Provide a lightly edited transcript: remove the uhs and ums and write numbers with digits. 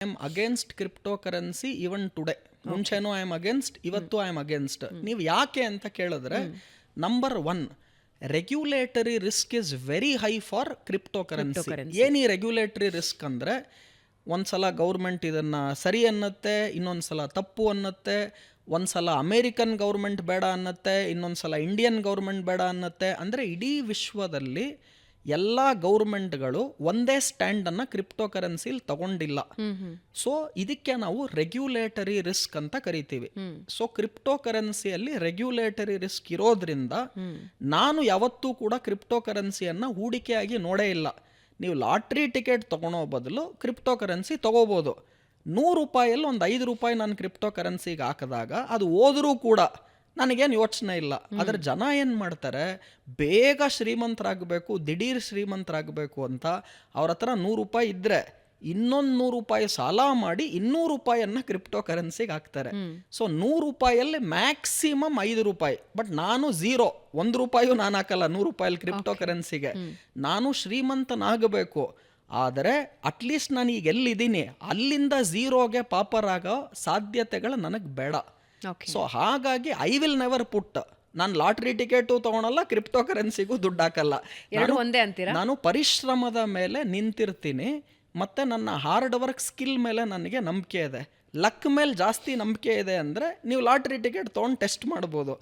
I am against crypto currency even today. ಮುಂಚೆನೂ I am against, ಇವತ್ತು I am against. ನೀವು ಯಾಕೆ ಅಂತ ಕೇಳಿದ್ರೆ, number 1, regulatory risk is very high for crypto currency. ಏನು ಈ ರೆಗ್ಯುಲೇಟರಿ ರಿಸ್ಕ್ ಅಂದರೆ, ಒಂದ್ಸಲ ಗೌರ್ಮೆಂಟ್ ಇದನ್ನ ಸರಿ ಅನ್ನತ್ತೆ, ಇನ್ನೊಂದ್ಸಲ ತಪ್ಪು ಅನ್ನತ್ತೆ, ಒಂದ್ಸಲ ಅಮೇರಿಕನ್ ಗೌರ್ಮೆಂಟ್ ಬೇಡ ಅನ್ನತ್ತೆ, ಇನ್ನೊಂದ್ಸಲ ಇಂಡಿಯನ್ ಗೌರ್ಮೆಂಟ್ ಬೇಡ ಅನ್ನತ್ತೆ. ಅಂದರೆ ಇಡೀ ವಿಶ್ವದಲ್ಲಿ ಎಲ್ಲ ಗೌರ್ಮೆಂಟ್ಗಳು ಒಂದೇ ಸ್ಟ್ಯಾಂಡನ್ನು ಕ್ರಿಪ್ಟೋ ಕರೆನ್ಸಿಲಿ ತಗೊಂಡಿಲ್ಲ. ಸೊ ಇದಕ್ಕೆ ನಾವು ರೆಗ್ಯುಲೇಟರಿ ರಿಸ್ಕ್ ಅಂತ ಕರಿತೀವಿ. ಸೊ ಕ್ರಿಪ್ಟೋ ಕರೆನ್ಸಿಯಲ್ಲಿ ರೆಗ್ಯುಲೇಟರಿ ರಿಸ್ಕ್ ಇರೋದ್ರಿಂದ ನಾನು ಯಾವತ್ತೂ ಕೂಡ ಕ್ರಿಪ್ಟೋ ಕರೆನ್ಸಿಯನ್ನು ಹೂಡಿಕೆಯಾಗಿ ನೋಡೇ ಇಲ್ಲ. ನೀವು ಲಾಟ್ರಿ ಟಿಕೆಟ್ ತೊಗೊಳೋ ಬದಲು ಕ್ರಿಪ್ಟೋ ಕರೆನ್ಸಿ ತೊಗೋಬೋದು. ₹100 ಒಂದು ₹5 ನಾನು ಕ್ರಿಪ್ಟೋ ಕರೆನ್ಸಿಗೆ ಹಾಕಿದಾಗ ಅದು ಹೋದರೂ ಕೂಡ ನನಗೇನು ಯೋಚನೆ ಇಲ್ಲ. ಅದರ ಜನ ಏನು ಮಾಡ್ತಾರೆ, ಬೇಗ ಶ್ರೀಮಂತರಾಗಬೇಕು, ದಿಢೀರ್ ಶ್ರೀಮಂತರಾಗಬೇಕು ಅಂತ ಅವ್ರ ಹತ್ರ ₹100 ಇದ್ದರೆ ಇನ್ನೊಂದು ₹100 ಸಾಲ ಮಾಡಿ ₹200 ಕ್ರಿಪ್ಟೋ ಕರೆನ್ಸಿಗೆ ಹಾಕ್ತಾರೆ. So ₹100 maximum ₹5. ಬಟ್ ನಾನು ಝೀರೋ, ₹1 ನಾನು ಹಾಕಲ್ಲ ₹100 ಕ್ರಿಪ್ಟೋ ಕರೆನ್ಸಿಗೆ. ನಾನು ಶ್ರೀಮಂತನಾಗಬೇಕು, ಆದರೆ ಅಟ್ಲೀಸ್ಟ್ ನಾನು ಈಗ ಎಲ್ಲಿದ್ದೀನಿ ಅಲ್ಲಿಂದ ಝೀರೋಗೆ ಪಾಪರಾಗೋ ಸಾಧ್ಯತೆಗಳು ನನಗೆ ಬೇಡ. ಸೊ ಹಾಗಾಗಿ ಐ ವಿಲ್ ನೆವರ್ ಪುಟ್, ನಾನು ಲಾಟ್ರಿ ಟಿಕೆಟು ತಗೊಳಲ್ಲ, ಕ್ರಿಪ್ಟೋ ಕರೆನ್ಸಿಗೂ ದುಡ್ಡು ಹಾಕಲ್ಲ. ನಾನು ಪರಿಶ್ರಮದ ಮೇಲೆ ನಿಂತಿರ್ತೀನಿ, ಮತ್ತು ನನ್ನ ಹಾರ್ಡ್ ವರ್ಕ್ ಸ್ಕಿಲ್ ಮೇಲೆ ನನಗೆ ನಂಬಿಕೆ ಇದೆ. ಲಕ್ ಮೇಲೆ ಜಾಸ್ತಿ ನಂಬಿಕೆ ಇದೆ ಅಂದರೆ ನೀವು ಲಾಟ್ರಿ ಟಿಕೆಟ್ ತೊಗೊಂಡು ಟೆಸ್ಟ್ ಮಾಡ್ಬೋದು.